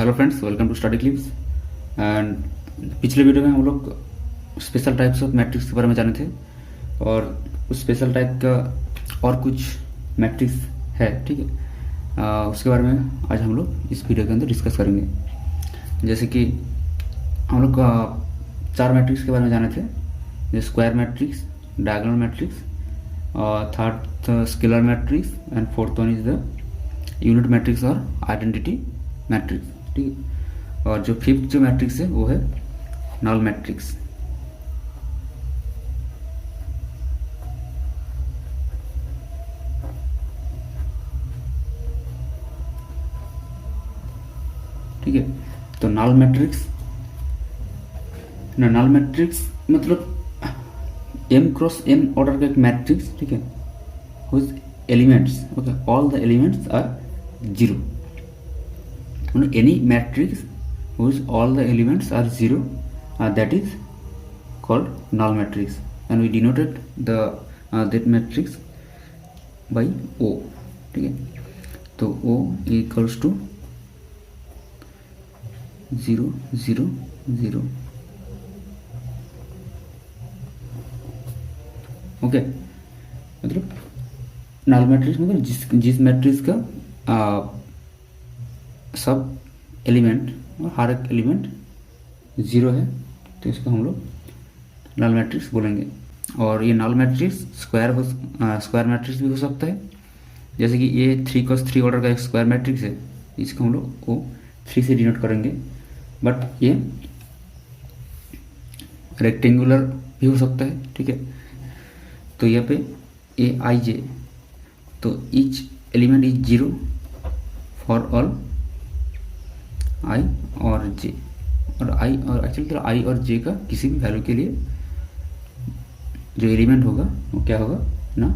Hello friends, welcome to Study Clips. And पिछले video में हम लोग स्पेशल टाइप्स ऑफ मैट्रिक्स के बारे में जाने थे और उस स्पेशल टाइप का और कुछ मैट्रिक्स है, ठीक है। उसके बारे में आज हम लोग इस वीडियो के अंदर डिस्कस करेंगे। जैसे कि हम लोग 4 मैट्रिक्स के बारे में जाने थे, जैसे square matrix, diagonal matrix, third scalar matrix and fourth one is the unit matrix और आइडेंटिटी मैट्रिक्स, ठीक है। और जो फिफ्थ जो मैट्रिक्स है वो है नल मैट्रिक्स। ठीक है, तो नल मैट्रिक्स मतलब m क्रॉस n ऑर्डर का एक मैट्रिक्स, ठीक है, whose elements, okay, all the elements are 0. Any matrix whose all the elements are 0, that is called null matrix, and we denoted the that matrix by O, ठीक है। तो O equals to 0 0 0, okay. मतलब null matrix मतलब जिस matrix का सब element और हर एक एलिमेंट 0 है, तो इसको हम लोग नल मैट्रिक्स बोलेंगे। और ये नल मैट्रिक्स स्क्वायर मैट्रिक्स भी हो सकता है, जैसे कि ये 3 क्रॉस 3 ऑर्डर का एक स्क्वायर मैट्रिक्स है, इसको हम लोग वो 3 से डिनोट करेंगे। बट ये रेक्टेंगुलर भी हो सकता है, ठीक है। तो यहाँ पे Aij, तो each element is 0 for all i और j, और i और एक्चुअली तो i और j का किसी भी वैल्यू के लिए जो एलिमेंट होगा वो क्या होगा ना,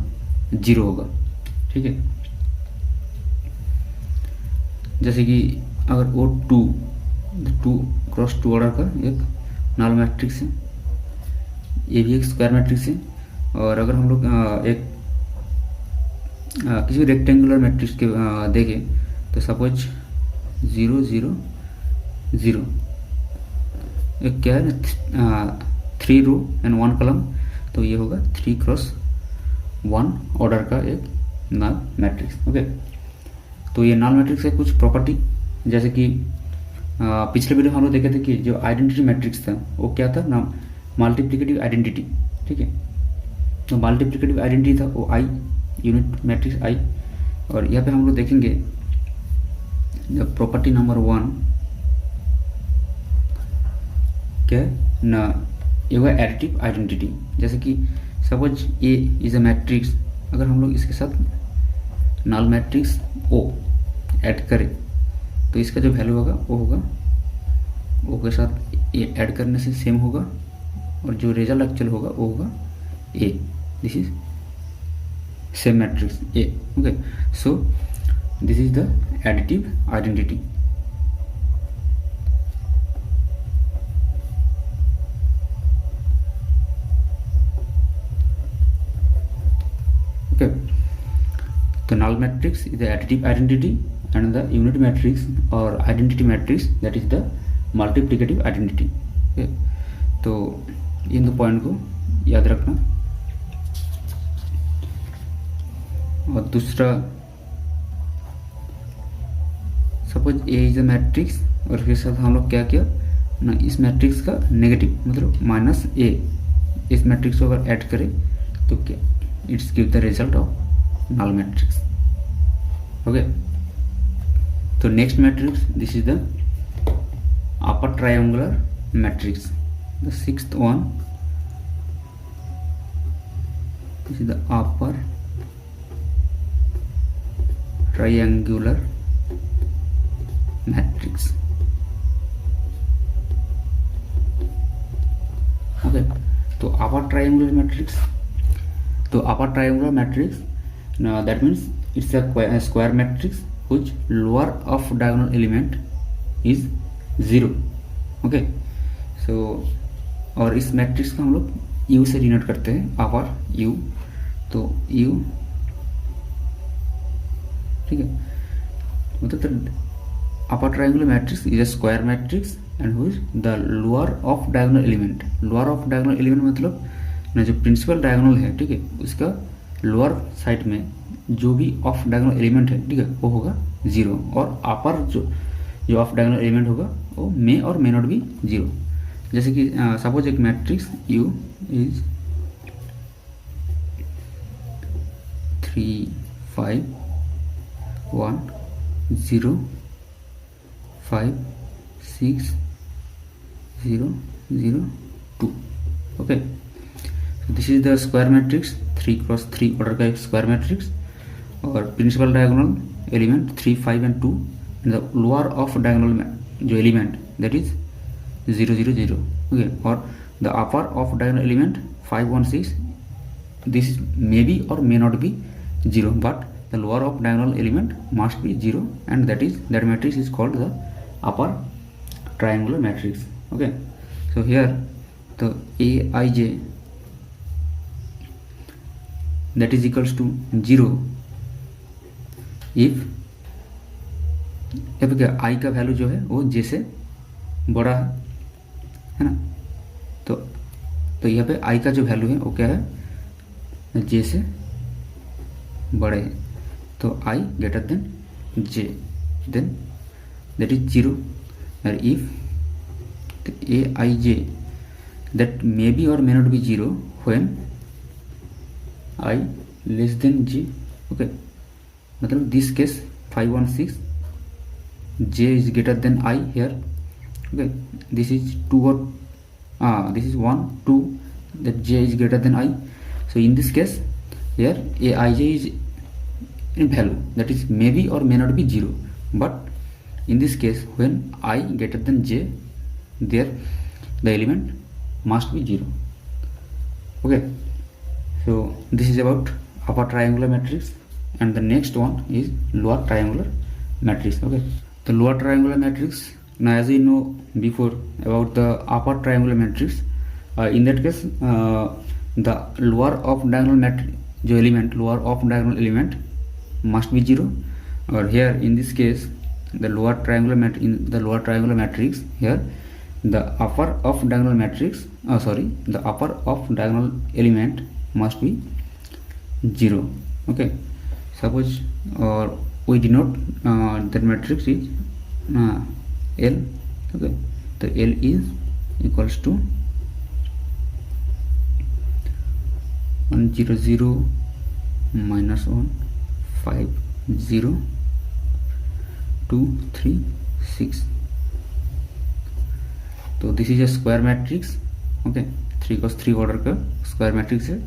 0 होगा, ठीक है। जैसे कि अगर वो 2 क्रॉस 2 ऑर्डर का एक नल मैट्रिक्स है, ये भी एक स्क्वायर मैट्रिक्स है। और अगर हम लोग एक किसी रेक्टेंगुलर मैट्रिक्स के देखें, तो सपोज 0 0 0 एक क्या है ना, 3 रो एंड 1 कॉलम, तो ये होगा 3 क्रॉस 1 ऑर्डर का एक नल मैट्रिक्स, ओके। तो ये नल मैट्रिक्स है कुछ प्रॉपर्टी, जैसे कि पिछले वीडियो हम लोग देखे थे कि जो आइडेंटिटी मैट्रिक्स था वो क्या था ना, मल्टीप्लिकेटिव आइडेंटिटी, ठीक है। तो मल्टीप्लिकेटिव आइडेंटिटी था वो आई, यूनिट मैट्रिक्स आई। और यहाँ पे हम लोग देखेंगे जब प्रॉपर्टी नंबर 1 क्या है ना, ये हुआ एडिटिव आइडेंटिटी। जैसे कि suppose A is a matrix, अगर हम लोग इसके साथ नल मैट्रिक्स ओ ऐड करें, तो इसका जो वैल्यू होगा वो होगा ओ के साथ ए ऐड करने से सेम होगा, और जो रिजल्ट एक्चुअल होगा वो होगा A. This is same matrix A, okay. So this is the additive identity, okay. The null matrix is the additive identity and the unit matrix or identity matrix that is the multiplicative identity, okay. तो इन 2 point को याद रखना। और दूसरा, suppose A is a matrix और फिर साथ हम लोग क्या किया ना, इस मैट्रिक्स का नेगेटिव मतलब माइनस ए इस मैट्रिक्स को अगर ऐड करें तो क्या, it's give the result of null matrix, okay. तो next matrix, this is the upper triangular matrix, the 6th one, this is the upper triangular matrix, okay. तो upper triangular matrix, that means it's a square matrix which lower off diagonal element is 0, okay. So और इस matrix को हम लोग you से denote करते हैं, अपर you, तो यू, ठीक है। मतलब तो upper triangular matrix is a square matrix and whose the lower of diagonal element, lower of diagonal element मतलब ना जो प्रिंसिपल डायगोनल है, ठीक है, उसका लोअर साइड में जो भी ऑफ डायगोनल एलिमेंट है, ठीक है, वो होगा 0 और अपर जो ऑफ डायगोनल एलिमेंट होगा वो मे और मे नॉट बी 0। जैसे कि सपोज एक matrix U is 3 5 1 0 5 6 0 0 2। Okay, this is the square matrix, 3x3 order का एक स्क्वायर मैट्रिक्स और principal diagonal element 3 5 and 2 and the lower off diagonal जो एलिमेंट दैट इज 0 0 0। ओके, और the upper off diagonal element 5 1 6, this is may be और may not be 0 but the lower of diagonal element must be 0 and that matrix is called the upper triangular matrix. Okay, so here the Aij that is equals to 0 if I का value जो है वो j से बड़ा है ना, तो यहाँ पे I का जो वैल्यू है वो क्या है, j से बड़े है, तो I greater than j, then that is 0 and if the Aij that may be or may not be 0 when I less than j। okay, मतलब this case 5 1 6 j is greater than I here। okay, this is 2 or this is 1 2 that j is greater than I, so in this case here Aij is in value that is maybe or may not be 0, but in this case when I greater than j there the element must be 0। okay, so this is about upper triangular matrix and the next one is lower triangular matrix। okay, the lower triangular matrix, now as we know before about the upper triangular matrix, in that case the lower of diagonal matrix जो element lower of diagonal element must be 0 or here in this case the lower triangular matrix here the upper of diagonal matrix the upper of diagonal element must be 0। okay, suppose or we denote that matrix is L। okay, so L is equals to 1 0 0 minus 1 5 0 2 3 6। तो this is a square matrix. Okay, 3 cos 3 order का square matrix है।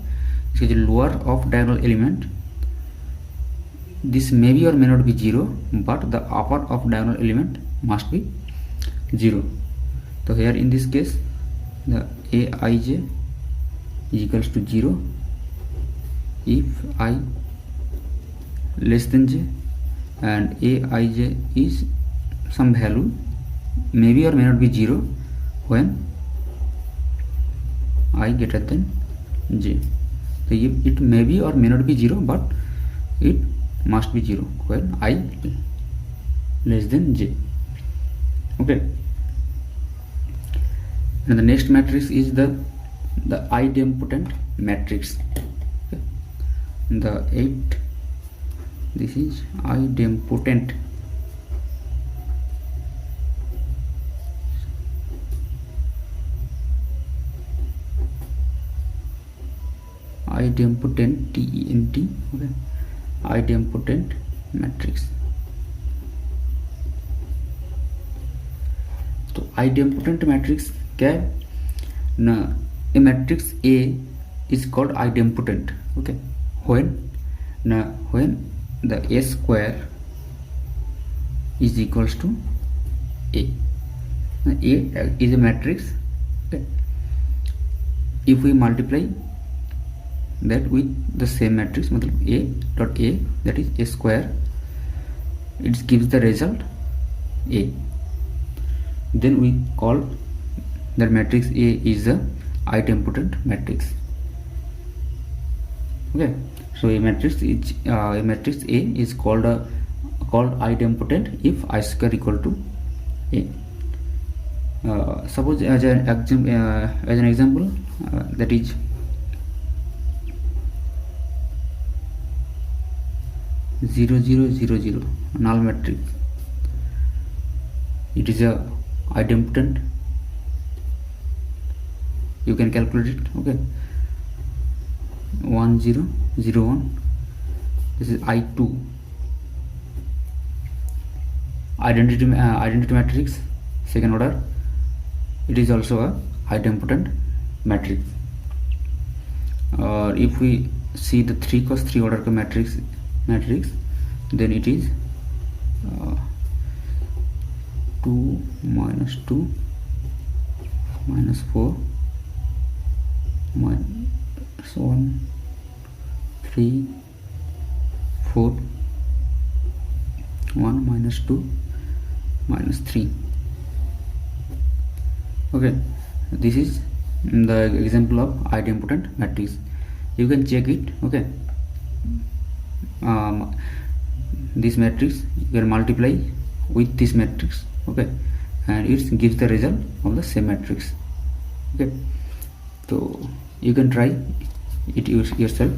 इसके जो lower off diagonal element this may be और may not be 0 but the upper off diagonal element must be 0। तो here in this case the Aij is equals to 0 if I less than j and Aij is some value maybe or may not be 0 when I greater than j। तो ये it may be or may not be 0 but it must be 0 when I less than j। okay, and the next matrix is the idempotent matrix। okay, the 8 this is idempotent TENT। okay, idempotent matrix। तो idempotent matrix क्या है ना, a matrix A is called idempotent। okay, when the A square is equals to A। A is a matrix। okay, if we multiply that with the same matrix मतलब A dot A that is A square, it gives the result A, then we call that matrix A is a idempotent matrix। okay, so a matrix A is called called idempotent if I square equal to a. Suppose as an example, that is zero zero zero zero null matrix. It is a idempotent. You can calculate it. Okay, 1 0 0 1. This is I2 identity matrix, second order. It is also a idempotent matrix. If we see the 3 cos 3 order का matrix, then it is 2 minus 2 minus 4 minus 1 3 4 1 minus 2 minus 3. Okay, this is the example of idempotent matrix. You can check it. Okay, this matrix you can multiply with this matrix. Okay, and it gives the result of the same matrix. Okay, so you can try it yourself.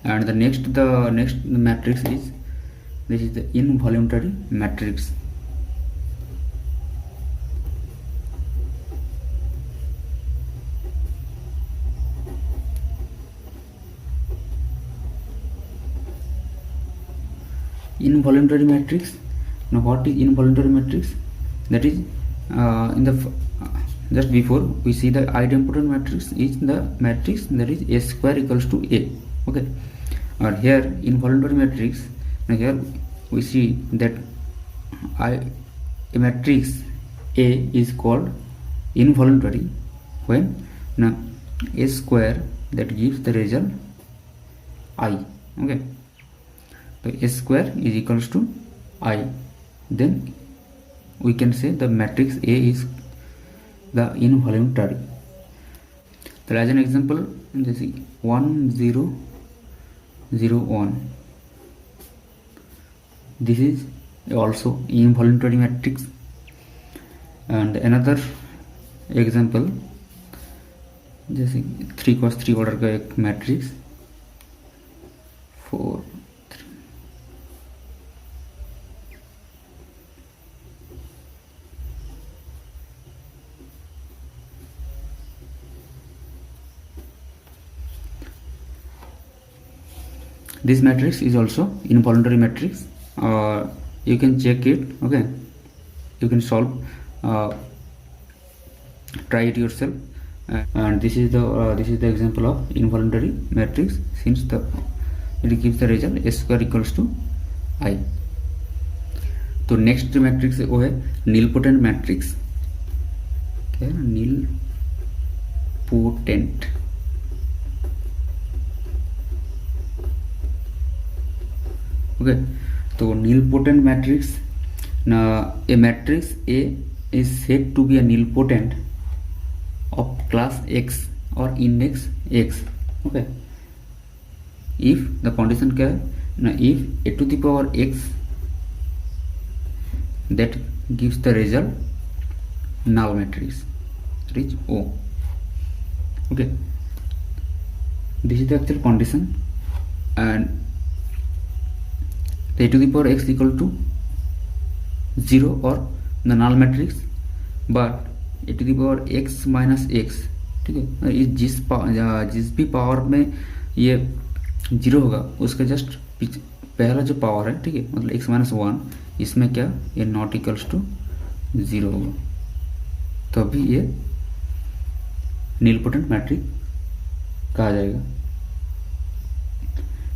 And the next matrix is, this is the involuntary matrix. Involuntary matrix. Now what is involuntary matrix? That is in the just before we see the idempotent matrix is the matrix that is A square equals to A. Okay, or here involuntary matrix. Now here we see that a matrix A is called involuntary when now A square that gives the result I. Okay, so A square is equals to I, then we can say the matrix A is the involuntary. So as an example, this is 1 0 0 1. This is also involuntary matrix. And another example, जैसे 3 cos 3 order का एक matrix 4 3. This matrix is also involuntary matrix. You can check it. Okay, you can solve, try it yourself. And this is the example of involuntary matrix, since it gives the result A square equals to I. तो next matrix वो है nilpotent matrix. क्या है? Nilpotent. Okay, तो nilpotent matrix, a matrix A is said to be a nilpotent of class X or index X. Okay, if the condition क्या है ना, if a to the power X that gives the result null matrix, that is O. Okay, this is the actual condition, and the a to the power X equal to 0 or the null matrix, but a to the power X minus X, ठीक है, जिस भी power में ये 0 होगा उसका just पहला जो पावर है, ठीक है, मतलब x माइनस 1, इसमें क्या ये नॉट इक्वल्स टू 0 होगा, तभी ये नीलपोटेंट मैट्रिक्स कहा जाएगा.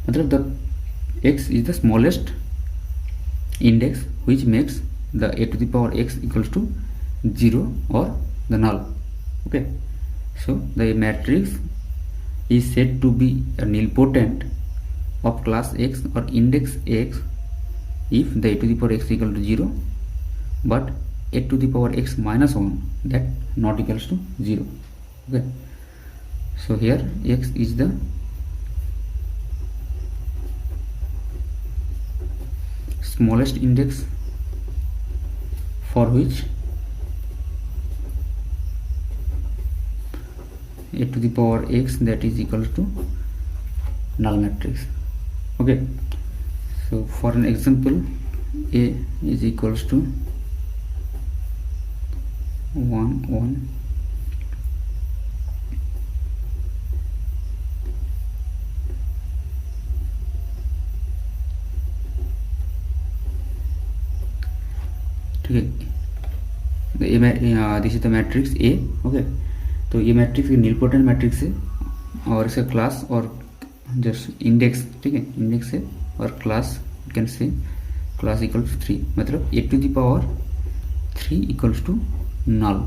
मतलब the x is the smallest index which makes the a to the power x equals to 0 or the null. Okay, so the matrix is said to be a nilpotent of class X or index X if the a to the power x equal to 0, but a to the power x minus 1 that not equals to 0. Okay, so here x is the smallest index for which a to the power x that is equal to null matrix. Okay, so for an example, a is equals to 1 1 ठीक है, this is the matrix A. Okay, तो ये matrix nilpotent matrix है और इसका class और just index, ठीक है, इंडेक्स है और class you can say class equal to 3, मतलब A to the power 3 equals to null,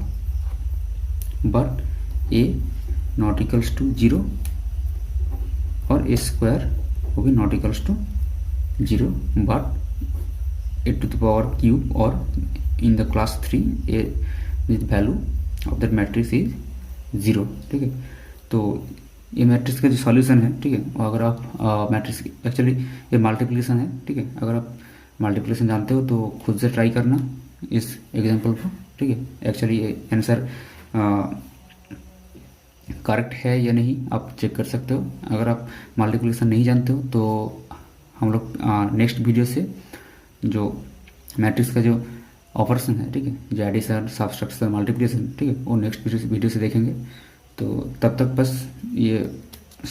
but a not equals to 0 और a स्क्वायर वो भी not equals to 0, but a to the power cube or in the class 3 a this value of that matrix is 0. ठीक है, तो ये matrix का जो solution है, ठीक है, अगर आप मैट्रिक्स एक्चुअली ये मल्टीप्लिकेशन है, ठीक है, अगर आप मल्टीप्लिकेशन जानते हो तो खुद से ट्राई करना इस एग्जांपल को. ठीक है, एक्चुअली ये आंसर करेक्ट है या नहीं आप चेक कर सकते हो. अगर आप मल्टीप्लिकेशन नहीं जानते हो तो हम लोग नेक्स्ट वीडियो से जो मैट्रिक्स का जो ऑपरेशन है, ठीक है, जो एडिशन, सब्सट्रैक्शन, मल्टीप्लिकेशन, ठीक है, वो नेक्स्ट वीडियो से देखेंगे. तो तब तक बस ये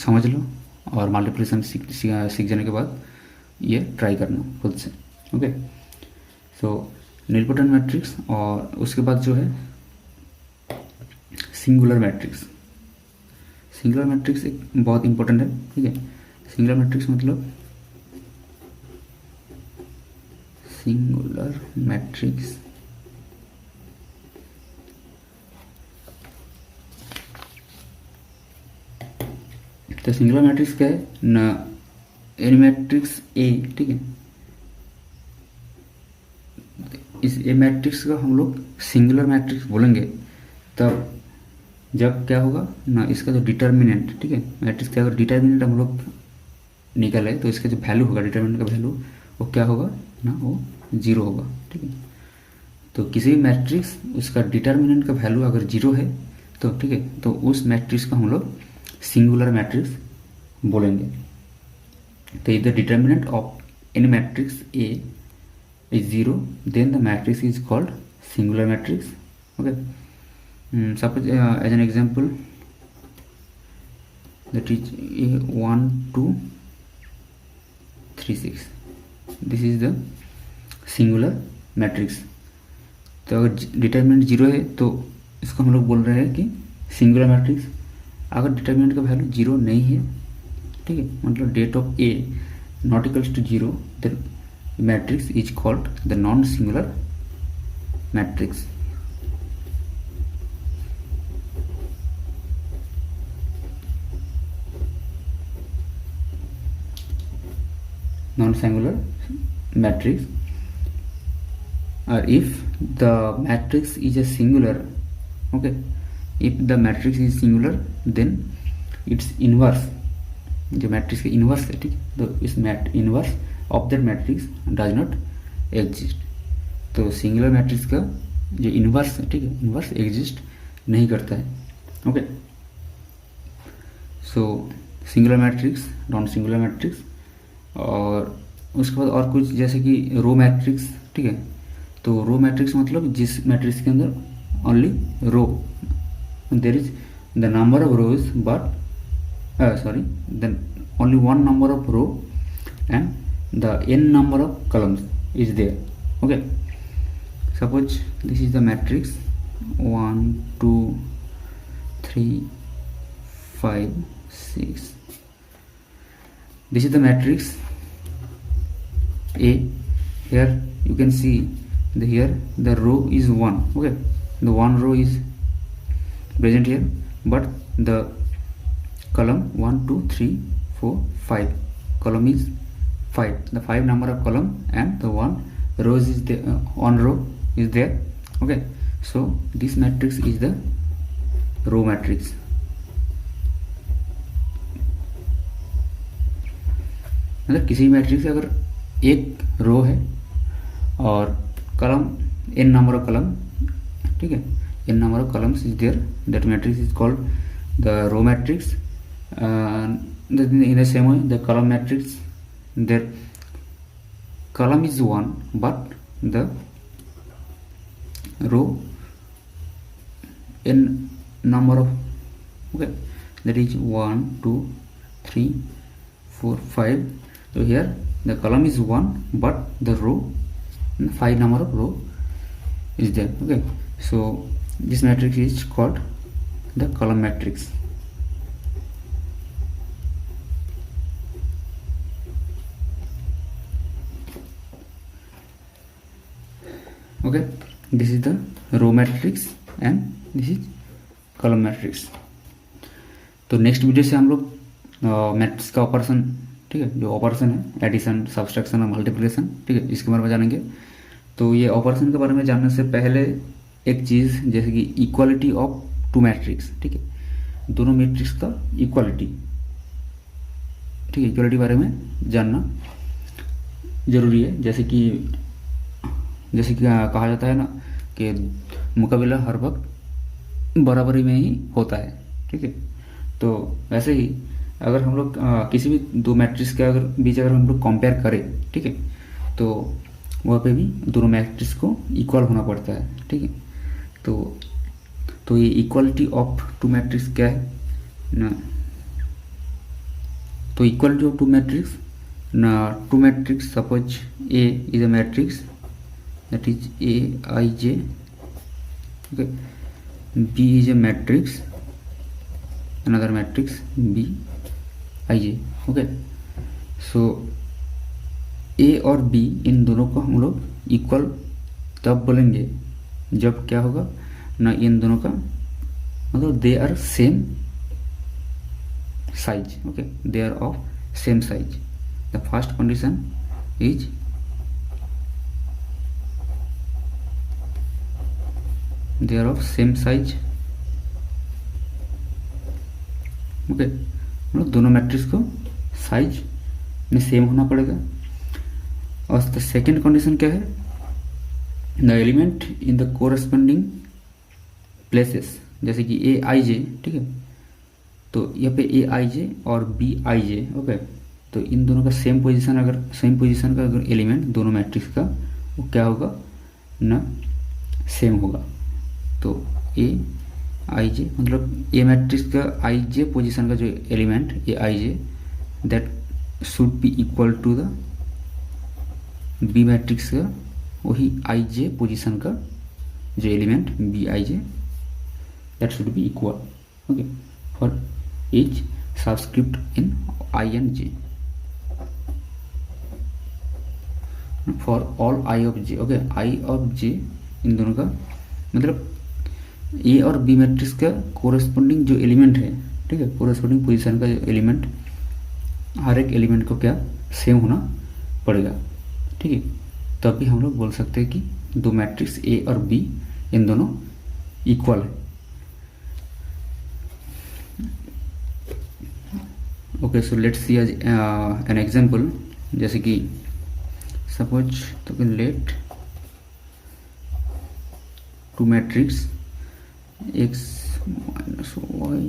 समझ लो और मल्टीप्लिकेशन सीख जाने के बाद ये ट्राई करना खुद से. ओके, सो नीलपोटेंट मैट्रिक्स और उसके बाद जो है सिंगुलर मैट्रिक्स. सिंगुलर मैट्रिक्स एक बहुत इंपॉर्टेंट है. ठीक है, सिंगुलर मैट्रिक्स मतलब सिंगुलर मैट्रिक्स तो सिंगुलर मैट्रिक्स क्या है ना, एनी मैट्रिक्स ए, ठीक है, इस ए मैट्रिक्स का हम लोग सिंगुलर मैट्रिक्स बोलेंगे तब जब क्या होगा ना, इसका जो डिटर्मिनेंट, ठीक है, मैट्रिक्स का अगर डिटर्मिनेंट हम लोग निकाले तो इसका जो वैल्यू होगा, डिटर्मिनेंट का वैल्यू वो क्या होगा ना, वो 0 होगा. ठीक है, तो किसी भी मैट्रिक्स उसका डिटर्मिनेंट का वैल्यू अगर 0 है तो ठीक है, तो उस मैट्रिक्स को हम लोग सिंगुलर मैट्रिक्स बोलेंगे. तो if the determinant of any matrix A is 0 then the matrix is called singular matrix. Okay, suppose as an example that is 1 2 3 6, this is the singular matrix. तो अगर डिटर्मिनेंट 0 है तो इसको हम लोग बोल रहे हैं कि सिंगुलर मैट्रिक्स. अगर डिटर्मिनेंट का वैल्यू 0 नहीं है, ठीक है, मतलब det of A not equals to 0, then matrix is called the non singular matrix. non-singular matrix, or if the matrix is a singular, okay, if the matrix is singular then its inverse, जो matrix का inverse है, ठीक है, तो इस inverse of that matrix does not exist. तो singular matrix का जो इनवर्स है, ठीक है, इनवर्स एग्जिस्ट नहीं करता है. Okay, so singular matrix, non singular matrix, और उसके बाद और कुछ जैसे कि रो मैट्रिक्स. ठीक है, तो रो मैट्रिक्स मतलब जिस मैट्रिक्स के अंदर only row, there is the number of rows but then only one number of row and the n number of columns is there. Okay, suppose this is the matrix 1 2 3 5 6. This is the matrix A. Here you can see here the row is 1. Okay, the one row is present here, but the column 1 2 3 4 5 column is 5, the 5 number of column and the one rows is there, one row is there. Okay, so this matrix is the row matrix. मतलब किसी matrix से अगर एक रो है और कलम n number of column, ठीक है, n number of columns is there, that matrix is called the row matrix. In the same way the column matrix, their column is 1 but the row n number of, okay, that is 1 2 3 4 5. So here the column is 1 but the row, 5 number of row is there. Okay, so this matrix is called the column matrix. Okay, this is the row matrix and this is column matrix. तो next video से हम लोग matrix का operation, ठीक है, जो operation है addition, subtraction और मल्टीप्लिकेशन, ठीक है, इसके बारे में जानेंगे। तो ये ऑपरेशन के बारे में जानने से पहले एक चीज़ जैसे कि इक्वालिटी ऑफ टू मैट्रिक्स, ठीक है, दोनों मैट्रिक्स का इक्वालिटी, ठीक है, इक्वालिटी बारे में जानना जरूरी है। जैसे कि कहा जाता है ना कि मुकाबला हर वक्त बराबरी में ही होता है, ठीक है। तो वैसे ही अगर हम लोग किसी भी दो मैट्रिक्स के बीच अगर हम लोग कंपेयर करें, ठीक है, तो वहाँ पे भी दोनों मैट्रिक्स को इक्वल होना पड़ता है, ठीक है। तो ये इक्वालिटी ऑफ टू मैट्रिक्स क्या है ना, तो इक्वालिटी ऑफ टू मैट्रिक्स ना, two matrix suppose A is a matrix that is Aij, okay, B is a matrix, another matrix Bij, okay। so A और B इन दोनों को हम लोग इक्वल तब बोलेंगे जब क्या होगा ना, इन दोनों का मतलब they are same size, okay, they are of same size. The first condition is they are of same size, okay, मतलब दोनों मैट्रिक्स को साइज में सेम होना पड़ेगा। और द सेकेंड कंडीशन क्या है, the element in the corresponding places, जैसे कि ए आई जे, ठीक है, तो यहाँ पे ए आई जे और बी आई जे, ओके, तो इन दोनों का सेम पोजीशन का अगर एलिमेंट दोनों मैट्रिक्स का, वो क्या होगा ना, सेम होगा। तो ए आई जे मतलब ए मैट्रिक्स का आई जे पोजिशन का जो element A I J, that should be equal to the B matrix का वही आई जे पोजिशन का जो element B I J, that should be equal, okay, for each subscript in I and J, for all I of J, okay, I of J, इन दोनों का मतलब A और B matrix का corresponding जो element है, ठीक है, कोरेस्पोंडिंग पोजीशन का जो एलिमेंट, हर एक एलिमेंट को क्या सेम होना पड़ेगा, ठीक है, तभी हम लोग बोल सकते हैं कि दो मैट्रिक्स ए और बी इन दोनों इक्वल है। Okay, so let's see an example, जैसे कि सपोज तो let two matrix x minus y,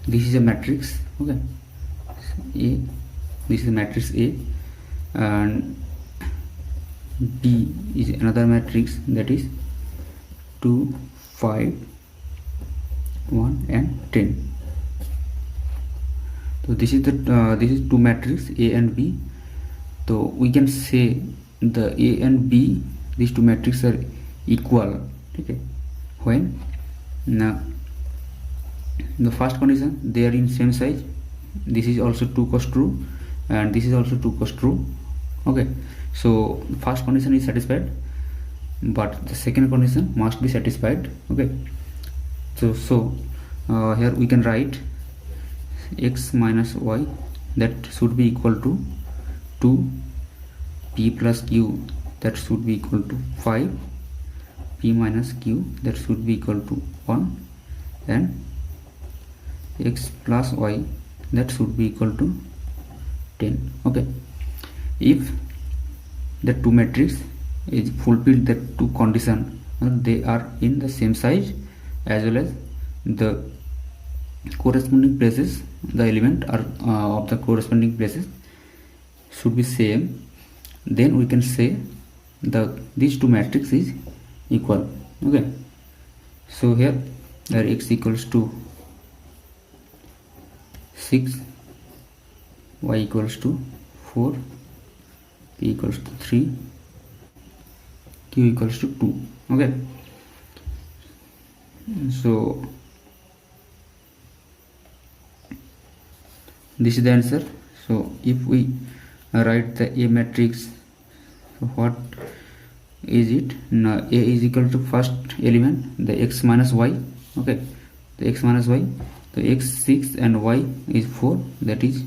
this is a matrix, okay, A, this is a matrix A, and B is another matrix, that is 2 5 1 and 10. So this is two matrix A and B. So we can say the A and B, these two matrices are equal, okay, when now the first condition they are in same size, this is also 2 cos true and this is also 2 cos true, okay, so first condition is satisfied but the second condition must be satisfied, okay, so here we can write x minus y, that should be equal to 2, p plus q, that should be equal to 5, p minus q, that should be equal to 1, and x plus y, that should be equal to 10. Okay, if the two matrix is fulfilled the two condition, they are in the same size as well as the corresponding places, the element are of the corresponding places should be same, then we can say these two matrix is equal. Okay, so here x equals to 6, y equals to 4, p equals to 3, q equals to 2. Okay, so this is the answer. So if we write the A matrix, so what is it? Now A is equal to first element, the x minus y. Okay, the x minus y, so x 6 and y is 4, that is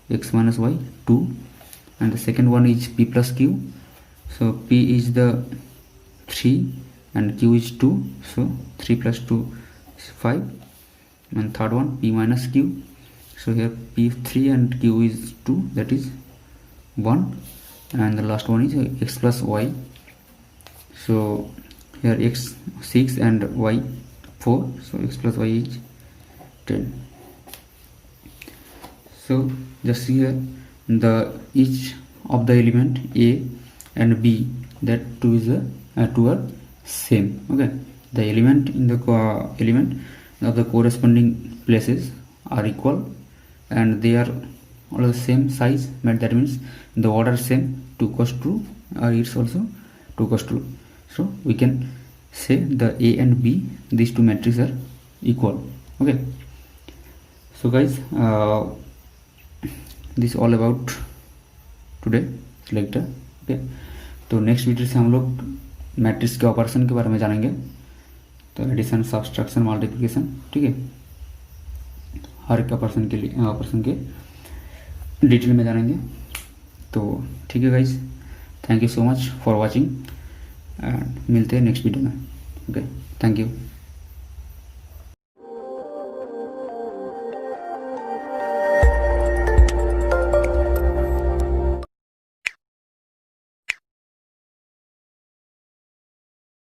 x minus y 2, and the second one is p plus q, so p is the 3 and q is 2, so 3 plus 2 is 5, and third one p minus q, so here p3 and q is 2, that is 1, and the last one is x plus y, so here x 6 and y 4, so x plus y is 10. So just here the each of the element A and B, that two is two are same. Okay, the element in the element of the corresponding places are equal and they are all the same size, but that means the order same, 2 cos 2 it's also 2 cos 2. So we can say the A and B, these two matrices are equal. Okay, so guys this all about today lecture. Okay, तो next video से हम लोग matrix के operation के बारे में जानेंगे, तो एडिशन, सब्सट्रैक्शन, मल्टीप्लिकेशन, ठीक है, हर एक ऑपरेशन के लिए ऑपरेशन के डिटेल में जानेंगे. तो ठीक है guys, thank you so much for watching and मिलते हैं नेक्स्ट वीडियो में. Okay, thank you.